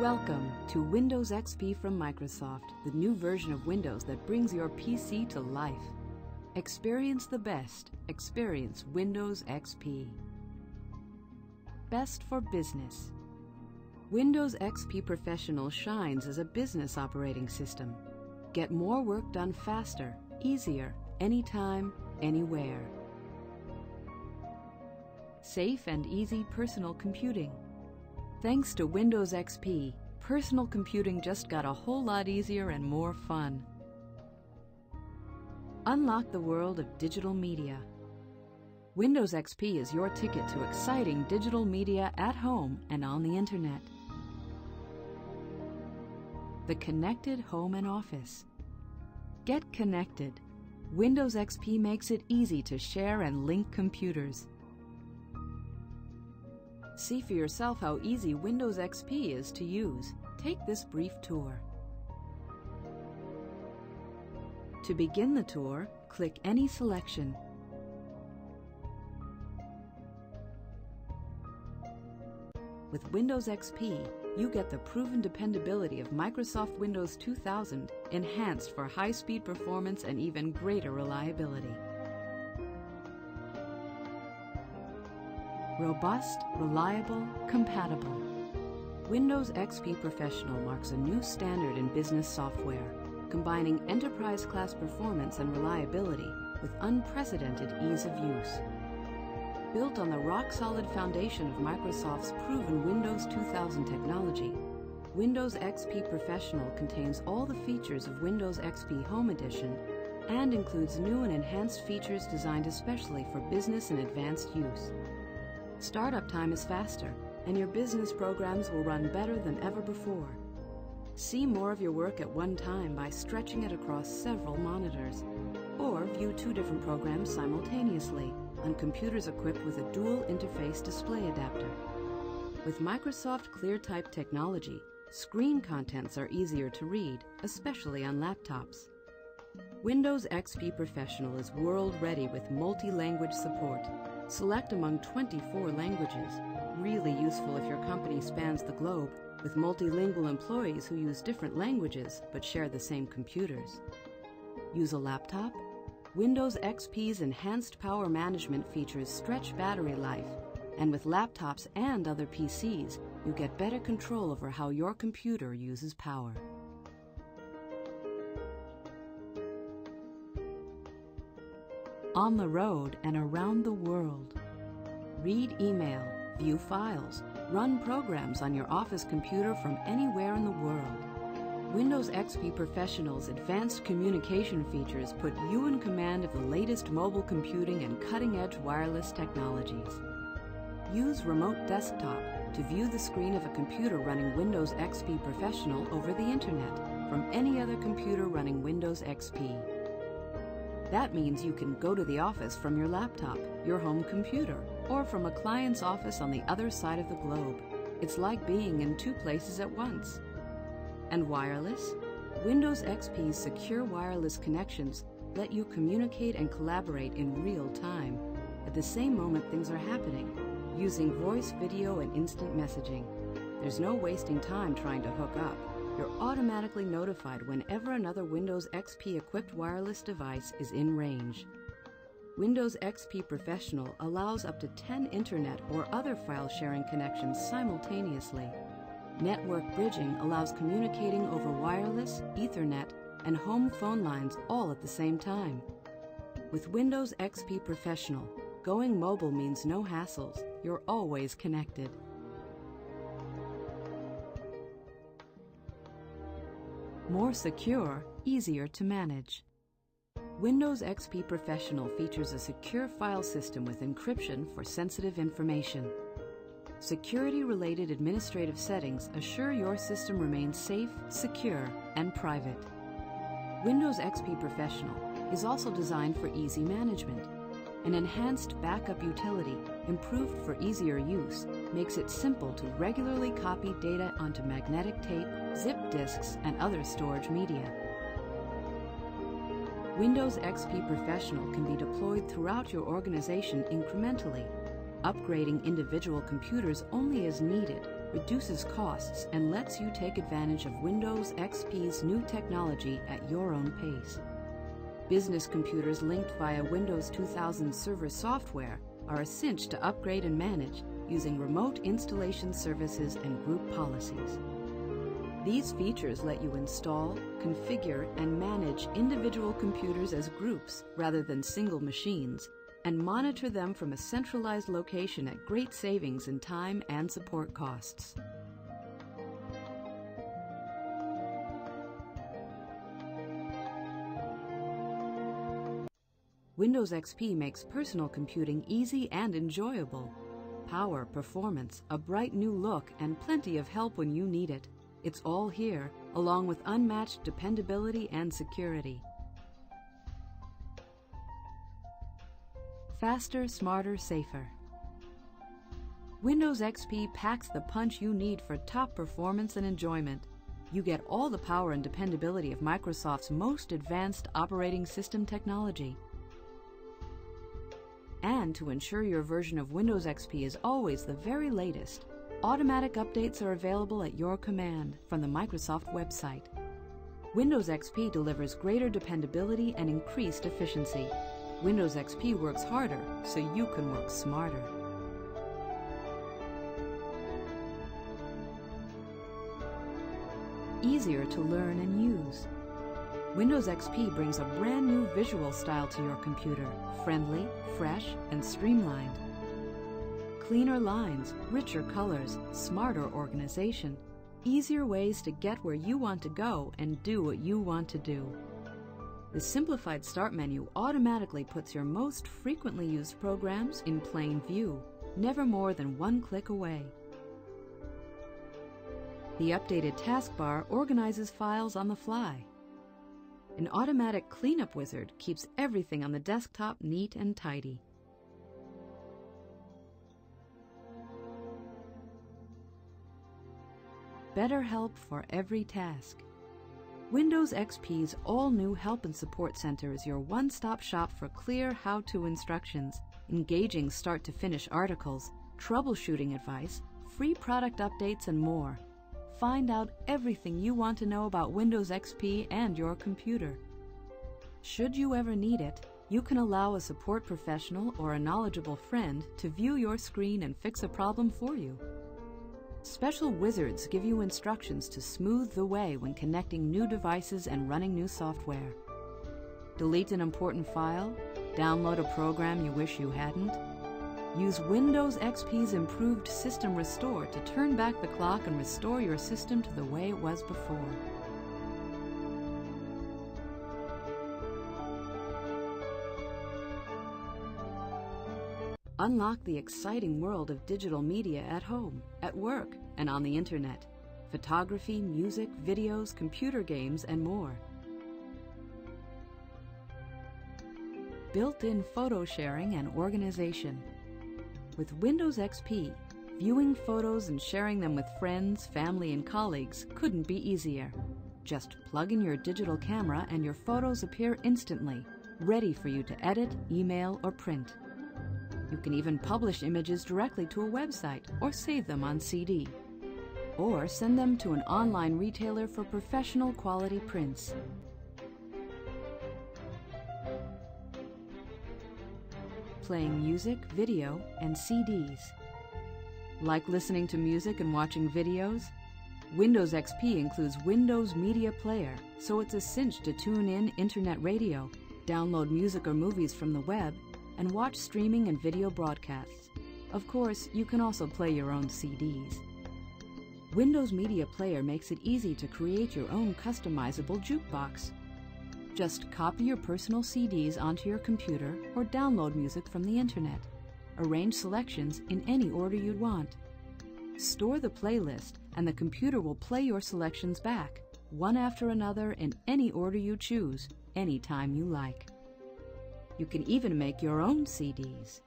Welcome to Windows XP from Microsoft, the new version of Windows that brings your PC to life. Experience the best. Experience Windows XP. Best for business. Windows XP Professional shines as a business operating system. Get more work done faster, easier, anytime, anywhere. Safe and easy personal computing. Thanks to Windows XP, personal computing just got a whole lot easier and more fun. Unlock the world of digital media. Windows XP is your ticket to exciting digital media at home and on the internet. The connected home and office. Get connected. Windows XP makes it easy to share and link computers. See for yourself how easy Windows XP is to use. Take this brief tour. To begin the tour, click any selection. With Windows XP, you get the proven dependability of Microsoft Windows 2000, enhanced for high-speed performance and even greater reliability. Robust, reliable, compatible. Windows XP Professional marks a new standard in business software, combining enterprise-class performance and reliability with unprecedented ease of use. Built on the rock-solid foundation of Microsoft's proven Windows 2000 technology, Windows XP Professional contains all the features of Windows XP Home Edition and includes new and enhanced features designed especially for business and advanced use. Startup time is faster, and your business programs will run better than ever before. See more of your work at one time by stretching it across several monitors, or view two different programs simultaneously on computers equipped with a dual interface display adapter. With Microsoft ClearType technology, screen contents are easier to read, especially on laptops. Windows XP Professional is world-ready with multi-language support. Select among 24 languages, really useful if your company spans the globe, with multilingual employees who use different languages but share the same computers. Use a laptop? Windows XP's enhanced power management features stretch battery life, and with laptops and other PCs, you get better control over how your computer uses power. On the road and around the world. Read email, view files, run programs on your office computer from anywhere in the world. Windows XP Professional's advanced communication features put you in command of the latest mobile computing and cutting-edge wireless technologies. Use Remote Desktop to view the screen of a computer running Windows XP Professional over the Internet from any other computer running Windows XP. That means you can go to the office from your laptop, your home computer, or from a client's office on the other side of the globe. It's like being in two places at once. And wireless? Windows XP's secure wireless connections let you communicate and collaborate in real time, at the same moment things are happening, using voice, video, and instant messaging. There's no wasting time trying to hook up. You're automatically notified whenever another Windows XP-equipped wireless device is in range. Windows XP Professional allows up to 10 Internet or other file-sharing connections simultaneously. Network bridging allows communicating over wireless, Ethernet, and home phone lines all at the same time. With Windows XP Professional, going mobile means no hassles. You're always connected. More secure, easier to manage. Windows XP Professional features a secure file system with encryption for sensitive information. Security-related administrative settings assure your system remains safe, secure, and private. Windows XP Professional is also designed for easy management. An enhanced backup utility, improved for easier use, makes it simple to regularly copy data onto magnetic tape, zip disks, and other storage media. Windows XP Professional can be deployed throughout your organization incrementally, upgrading individual computers only as needed reduces costs, and lets you take advantage of Windows XP's new technology at your own pace. Business computers linked via Windows 2000 server software are a cinch to upgrade and manage using remote installation services and group policies. These features let you install, configure, and manage individual computers as groups rather than single machines, and monitor them from a centralized location at great savings in time and support costs. Windows XP makes personal computing easy and enjoyable. Power, performance, a bright new look, and plenty of help when you need it. It's all here, along with unmatched dependability and security. Faster, smarter, safer. Windows XP packs the punch you need for top performance and enjoyment. You get all the power and dependability of Microsoft's most advanced operating system technology. And to ensure your version of Windows XP is always the very latest, automatic updates are available at your command from the Microsoft website. Windows XP delivers greater dependability and increased efficiency. Windows XP works harder so you can work smarter. Easier to learn and use. Windows XP brings a brand new visual style to your computer, friendly, fresh, and streamlined. Cleaner lines, richer colors, smarter organization, easier ways to get where you want to go and do what you want to do. The simplified Start menu automatically puts your most frequently used programs in plain view, never more than one click away. The updated taskbar organizes files on the fly. An automatic cleanup wizard keeps everything on the desktop neat and tidy. Better help for every task. Windows XP's all-new Help and Support Center is your one-stop shop for clear how-to instructions, engaging start-to-finish articles, troubleshooting advice, free product updates, and more. Find out everything you want to know about Windows XP and your computer. Should you ever need it, you can allow a support professional or a knowledgeable friend to view your screen and fix a problem for you. Special wizards give you instructions to smooth the way when connecting new devices and running new software. Delete an important file? Download a program you wish you hadn't? Use Windows XP's improved System Restore to turn back the clock and restore your system to the way it was before. Unlock the exciting world of digital media at home, at work, and on the internet. Photography, music, videos, computer games, and more. Built-in photo sharing and organization. With Windows XP, viewing photos and sharing them with friends, family, and colleagues couldn't be easier. Just plug in your digital camera and your photos appear instantly, ready for you to edit, email, or print. You can even publish images directly to a website or save them on CD. Or send them to an online retailer for professional quality prints. Playing music, video, and CDs. Like listening to music and watching videos? Windows XP includes Windows Media Player, so it's a cinch to tune in internet radio, download music or movies from the web, and watch streaming and video broadcasts. Of course, you can also play your own CDs. Windows Media Player makes it easy to create your own customizable jukebox. Just copy your personal CDs onto your computer or download music from the internet. Arrange selections in any order you'd want. Store the playlist and the computer will play your selections back, one after another in any order you choose, anytime you like. You can even make your own CDs.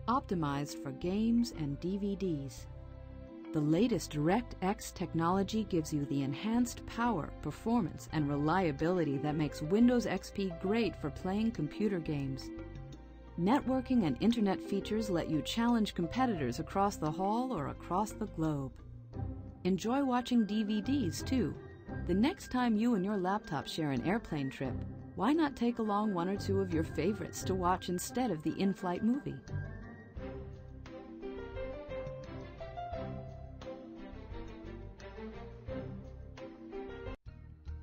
Optimized for games and DVDs. The latest DirectX technology gives you the enhanced power, performance, and reliability that makes Windows XP great for playing computer games. Networking and internet features let you challenge competitors across the hall or across the globe. Enjoy watching DVDs too. The next time you and your laptop share an airplane trip, why not take along one or two of your favorites to watch instead of the in-flight movie?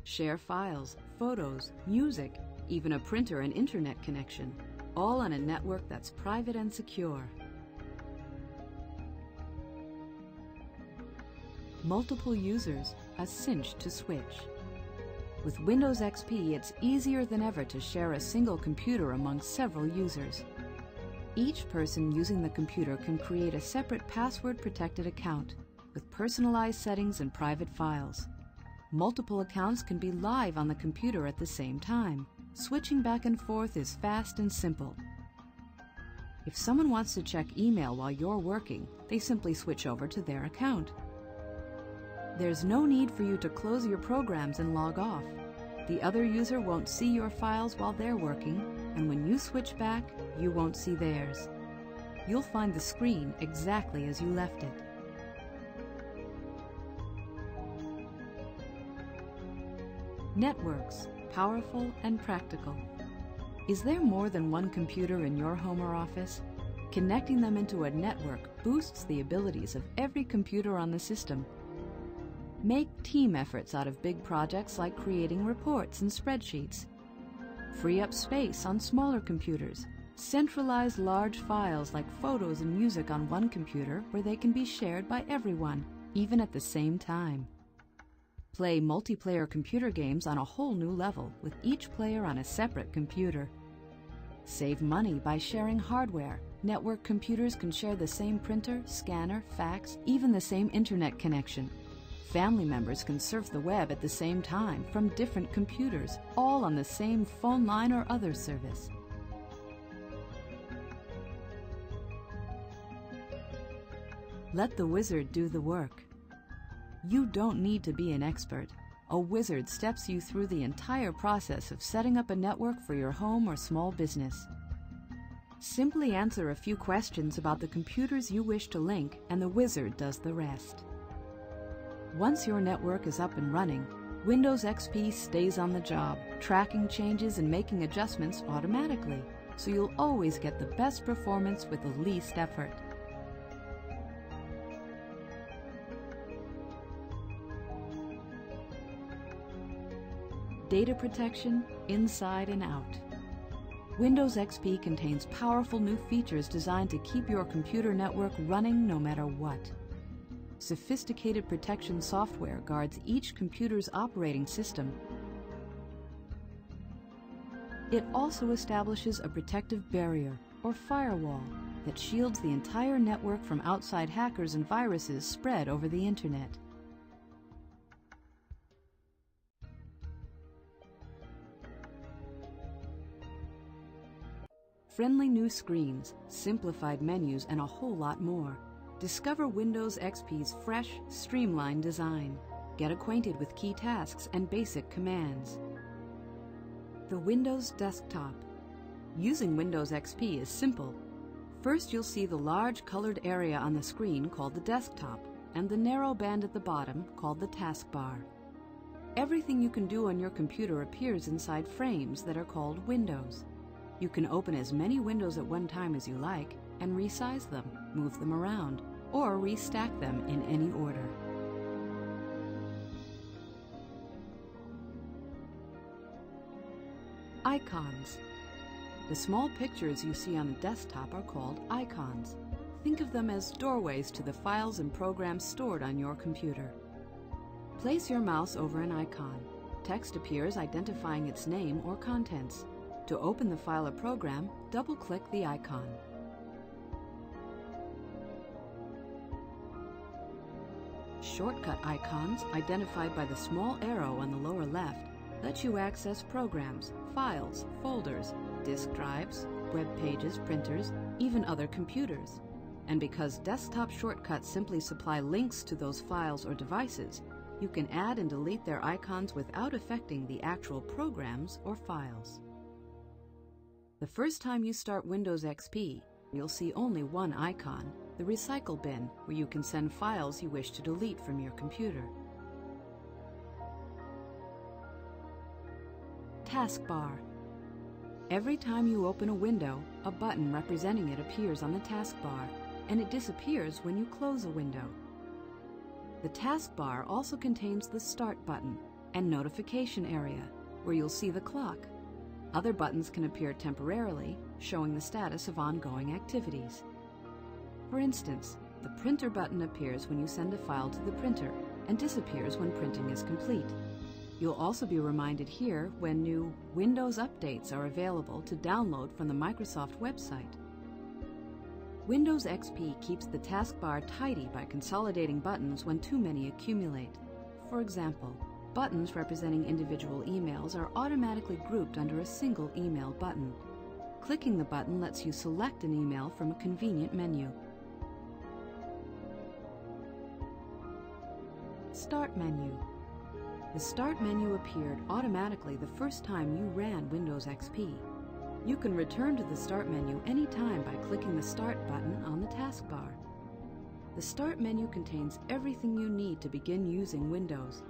Share files, photos, music, even a printer and internet connection, all on a network that's private and secure. Multiple users, a cinch to switch. With Windows XP, it's easier than ever to share a single computer among several users. Each person using the computer can create a separate password-protected account with personalized settings and private files. Multiple accounts can be live on the computer at the same time. Switching back and forth is fast and simple. If someone wants to check email while you're working, they simply switch over to their account. There's no need for you to close your programs and log off. The other user won't see your files while they're working, and when you switch back, you won't see theirs. You'll find the screen exactly as you left it. Networks, powerful and practical. Is there more than one computer in your home or office? Connecting them into a network boosts the abilities of every computer on the system. Make team efforts out of big projects like creating reports and spreadsheets. Free up space on smaller computers. Centralize large files like photos and music on one computer where they can be shared by everyone, even at the same time. Play multiplayer computer games on a whole new level with each player on a separate computer. Save money by sharing hardware. Network computers can share the same printer, scanner, fax, even the same internet connection. Family members can surf the web at the same time from different computers, all on the same phone line or other service. Let the wizard do the work. You don't need to be an expert. A wizard steps you through the entire process of setting up a network for your home or small business. Simply answer a few questions about the computers you wish to link, and the wizard does the rest. Once your network is up and running, Windows XP stays on the job, tracking changes and making adjustments automatically, so you'll always get the best performance with the least effort. Data protection inside and out. Windows XP contains powerful new features designed to keep your computer network running no matter what. Sophisticated protection software guards each computer's operating system. It also establishes a protective barrier, or firewall, that shields the entire network from outside hackers and viruses spread over the Internet. Friendly new screens, simplified menus, and a whole lot more. Discover Windows XP's fresh, streamlined design. Get acquainted with key tasks and basic commands. The Windows desktop. Using Windows XP is simple. First, you'll see the large colored area on the screen called the desktop, and the narrow band at the bottom called the taskbar. Everything you can do on your computer appears inside frames that are called windows. You can open as many windows at one time as you like and resize them, move them around, or restack them in any order. Icons. The small pictures you see on the desktop are called icons. Think of them as doorways to the files and programs stored on your computer. Place your mouse over an icon. Text appears identifying its name or contents. To open the file or program, double-click the icon. Shortcut icons, identified by the small arrow on the lower left, let you access programs, files, folders, disk drives, web pages, printers, even other computers. And because desktop shortcuts simply supply links to those files or devices, you can add and delete their icons without affecting the actual programs or files. The first time you start Windows XP, you'll see only one icon, the Recycle bin, where you can send files you wish to delete from your computer. Taskbar. Every time you open a window, a button representing it appears on the taskbar, and it disappears when you close a window. The taskbar also contains the Start button and Notification area, where you'll see the clock. Other buttons can appear temporarily, showing the status of ongoing activities. For instance, the Printer button appears when you send a file to the printer and disappears when printing is complete. You'll also be reminded here when new Windows updates are available to download from the Microsoft website. Windows XP keeps the taskbar tidy by consolidating buttons when too many accumulate. For example, buttons representing individual emails are automatically grouped under a single email button. Clicking the button lets you select an email from a convenient menu. Start menu. The Start menu appeared automatically the first time you ran Windows XP. You can return to the Start menu anytime by clicking the Start button on the taskbar. The Start menu contains everything you need to begin using Windows.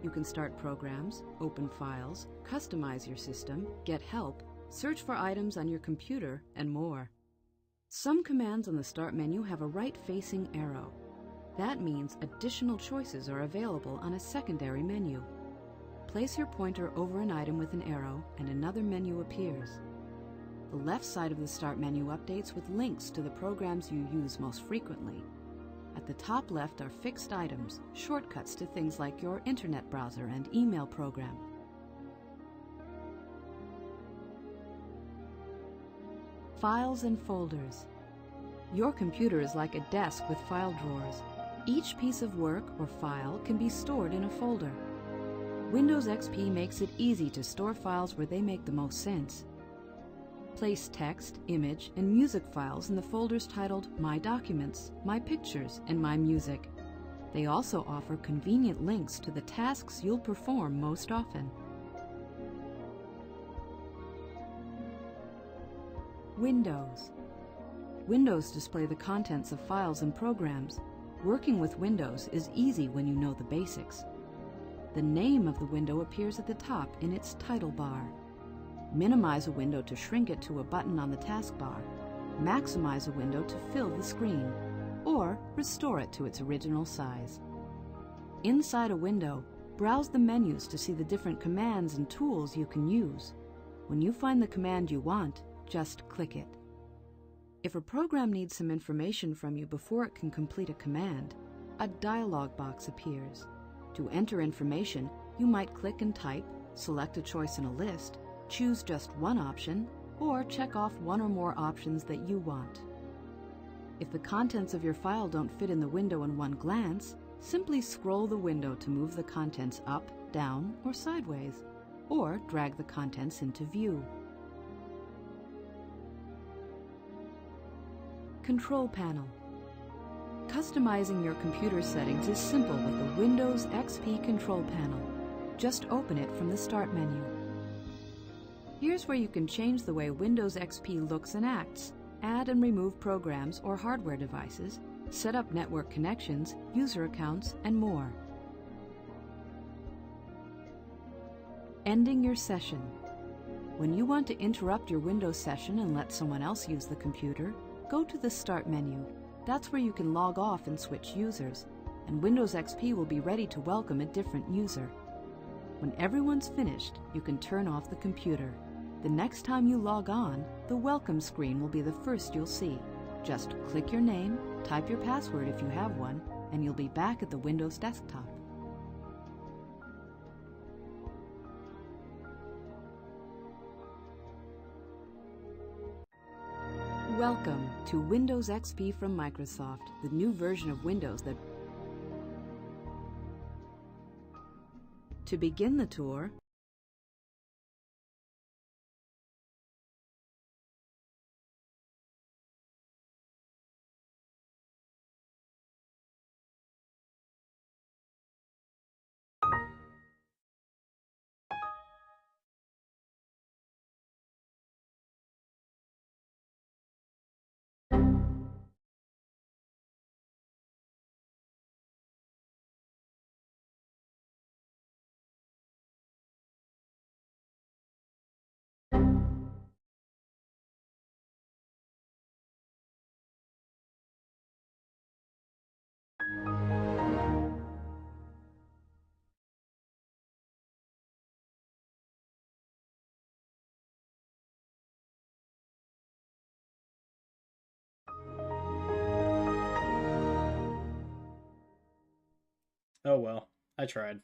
You can start programs, open files, customize your system, get help, search for items on your computer, and more. Some commands on the Start menu have a right-facing arrow. That means additional choices are available on a secondary menu. Place your pointer over an item with an arrow and another menu appears. The left side of the Start menu updates with links to the programs you use most frequently. At the top left are fixed items, shortcuts to things like your internet browser and email program. Files and folders. Your computer is like a desk with file drawers. Each piece of work or file can be stored in a folder. Windows XP makes it easy to store files where they make the most sense. Place text, image, and music files in the folders titled My Documents, My Pictures, and My Music. They also offer convenient links to the tasks you'll perform most often. Windows. Windows display the contents of files and programs. Working with Windows is easy when you know the basics. The name of the window appears at the top in its title bar. Minimize a window to shrink it to a button on the taskbar. Maximize a window to fill the screen, or restore it to its original size. Inside a window, browse the menus to see the different commands and tools you can use. When you find the command you want, just click it. If a program needs some information from you before it can complete a command, a dialog box appears. To enter information, you might click and type, select a choice in a list, choose just one option, or check off one or more options that you want. If the contents of your file don't fit in the window in one glance, simply scroll the window to move the contents up, down, or sideways, or drag the contents into view. Control panel. Customizing your computer settings is simple with the Windows XP control panel. Just open it from the Start menu. Here's where you can change the way Windows XP looks and acts, add and remove programs or hardware devices, set up network connections, user accounts, and more. Ending your session. When you want to interrupt your Windows session and let someone else use the computer, go to the Start menu. That's where you can log off and switch users, and Windows XP will be ready to welcome a different user. When everyone's finished, you can turn off the computer. The next time you log on, the welcome screen will be the first you'll see. Just click your name, type your password if you have one, and you'll be back at the Windows desktop. Welcome to Windows XP from Microsoft, the new version of Windows that... To begin the tour, Oh well, I tried.